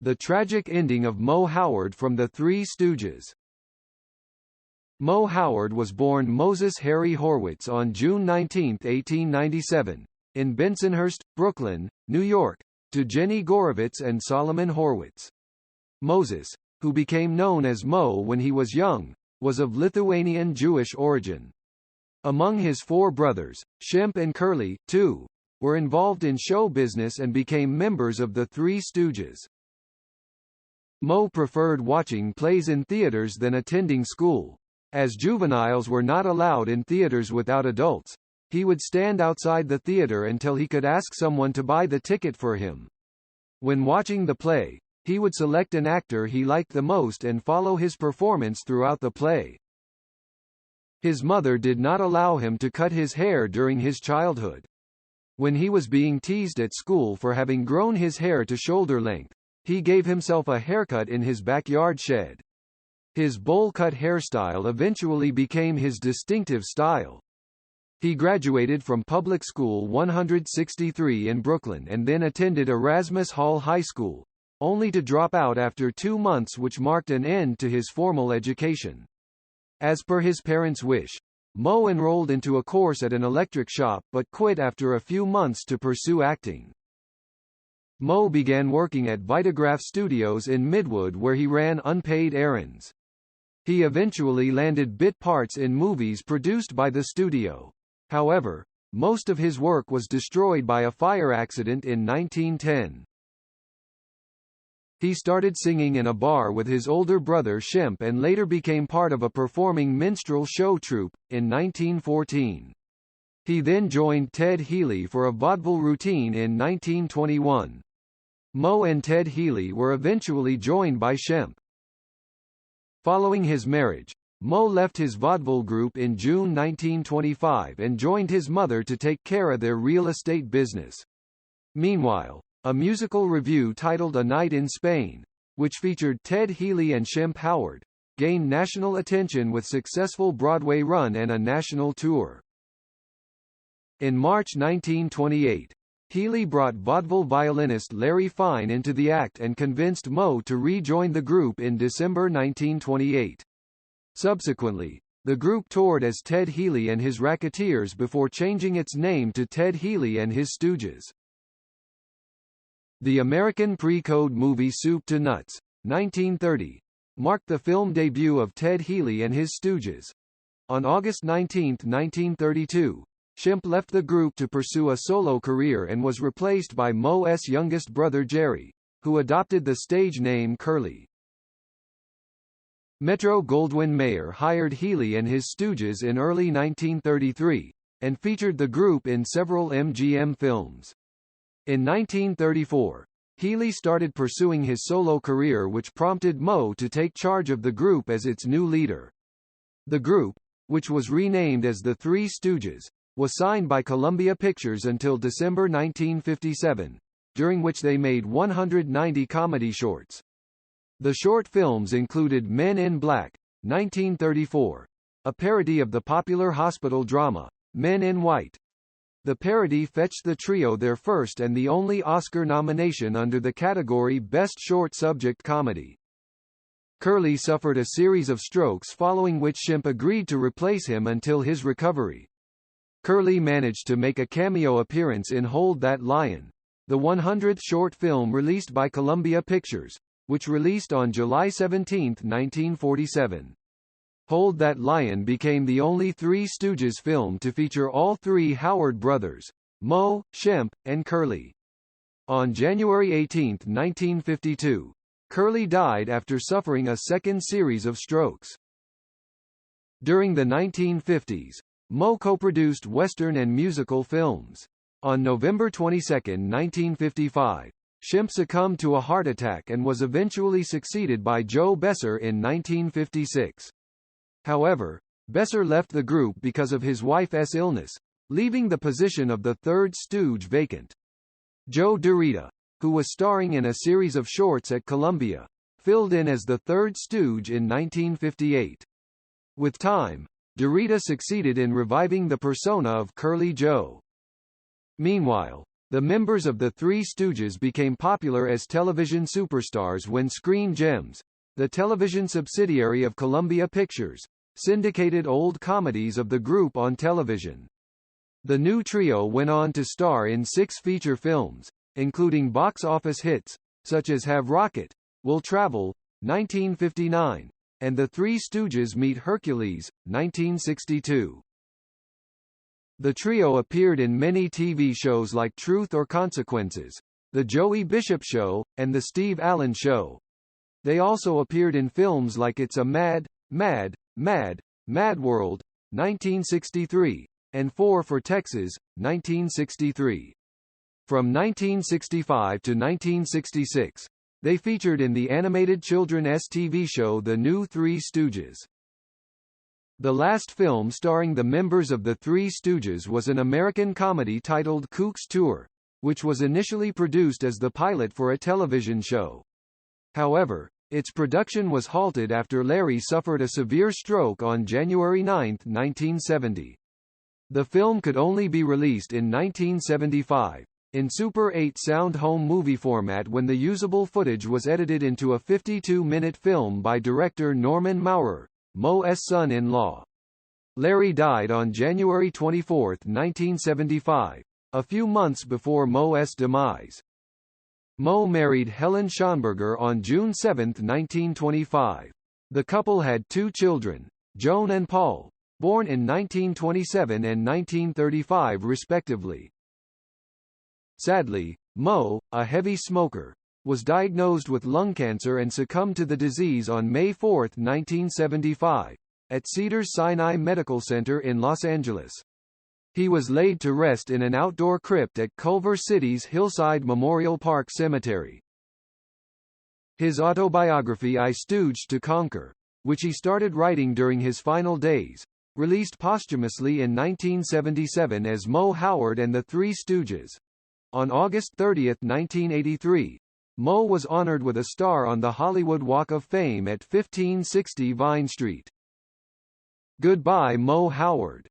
The tragic ending of Moe Howard from the Three Stooges. Moe Howard was born Moses Harry Horwitz on June 19, 1897, in Bensonhurst, Brooklyn, New York, to Jenny Gorovitz and Solomon Horwitz. Moses, who became known as Moe when he was young, was of Lithuanian Jewish origin. Among his four brothers, Shemp and Curly, too, were involved in show business and became members of the Three Stooges. Moe preferred watching plays in theaters than attending school. As juveniles were not allowed in theaters without adults, he would stand outside the theater until he could ask someone to buy the ticket for him. When watching the play, he would select an actor he liked the most and follow his performance throughout the play. His mother did not allow him to cut his hair during his childhood. When he was being teased at school for having grown his hair to shoulder length, he gave himself a haircut in his backyard shed. His bowl-cut hairstyle eventually became his distinctive style. He graduated from Public School 163 in Brooklyn and then attended Erasmus Hall High School, only to drop out after 2 months, which marked an end to his formal education. As per his parents' wish, Moe enrolled into a course at an electric shop but quit after a few months to pursue acting. Moe began working at Vitagraph Studios in Midwood, where he ran unpaid errands. He eventually landed bit parts in movies produced by the studio. However, most of his work was destroyed by a fire accident in 1910. He started singing in a bar with his older brother Shemp and later became part of a performing minstrel show troupe, in 1914. He then joined Ted Healy for a vaudeville routine in 1921. Moe and Ted Healy were eventually joined by Shemp. Following his marriage, Moe left his vaudeville group in June 1925 and joined his mother to take care of their real estate business. Meanwhile, a musical revue titled A Night in Spain, which featured Ted Healy and Shemp Howard, gained national attention with successful Broadway run and a national tour. In March 1928, Healy brought vaudeville violinist Larry Fine into the act and convinced Moe to rejoin the group in December 1928. Subsequently, the group toured as Ted Healy and his Racketeers before changing its name to Ted Healy and his Stooges. The American pre-code movie Soup to Nuts, 1930, marked the film debut of Ted Healy and his Stooges. On August 19, 1932, Shemp left the group to pursue a solo career and was replaced by Moe's youngest brother Jerry, who adopted the stage name Curly. Metro-Goldwyn-Mayer hired Healy and his Stooges in early 1933, and featured the group in several MGM films. In 1934, Healy started pursuing his solo career, which prompted Moe to take charge of the group as its new leader. The group, which was renamed as the Three Stooges, was signed by Columbia Pictures until December 1957, during which they made 190 comedy shorts. The short films included Men in Black, 1934, a parody of the popular hospital drama, Men in White. The parody fetched the trio their first and the only Oscar nomination under the category Best Short Subject Comedy. Curly suffered a series of strokes, following which Shemp agreed to replace him until his recovery. Curly managed to make a cameo appearance in Hold That Lion, the 100th short film released by Columbia Pictures, which released on July 17, 1947. Hold That Lion became the only Three Stooges film to feature all three Howard brothers, Moe, Shemp, and Curly. On January 18, 1952, Curly died after suffering a second series of strokes. During the 1950s, Moe co-produced Western and musical films. On November 22, 1955, Shemp succumbed to a heart attack and was eventually succeeded by Joe Besser in 1956. However, Besser left the group because of his wife's illness, leaving the position of the third stooge vacant. Joe DeRita, who was starring in a series of shorts at Columbia, filled in as the third stooge in 1958. With time, DeRita succeeded in reviving the persona of Curly Joe. Meanwhile, The members of the Three Stooges became popular as television superstars when Screen Gems, the television subsidiary of Columbia Pictures, syndicated old comedies of the group on television. The new trio went on to star in 6 feature films, including box office hits, such as Have Rocket, Will Travel, 1959, and The Three Stooges Meet Hercules, 1962. The trio appeared in many TV shows like Truth or Consequences, The Joey Bishop Show, and The Steve Allen Show. They also appeared in films like It's a Mad, Mad, Mad, Mad World, 1963, and 4 for Texas, 1963. From 1965 to 1966, they featured in the animated children's TV show The New Three Stooges. The last film starring the members of the Three Stooges was an American comedy titled Kook's Tour, which was initially produced as the pilot for a television show. However, its production was halted after Larry suffered a severe stroke on January 9, 1970. The film could only be released in 1975, in Super 8 sound home movie format when the usable footage was edited into a 52-minute film by director Norman Maurer, Moe's son-in-law. Larry died on January 24, 1975, a few months before Moe's demise. Moe married Helen Schonberger on June 7, 1925. The couple had 2 children, Joan and Paul, born in 1927 and 1935 respectively. Sadly, Moe, a heavy smoker, was diagnosed with lung cancer and succumbed to the disease on May 4, 1975, at Cedars-Sinai Medical Center in Los Angeles. He was laid to rest in an outdoor crypt at Culver City's Hillside Memorial Park Cemetery. His autobiography I Stooged to Conquer, which he started writing during his final days, released posthumously in 1977 as Moe Howard and the Three Stooges. On August 30, 1983, Moe was honored with a star on the Hollywood Walk of Fame at 1560 Vine Street. Goodbye Moe Howard.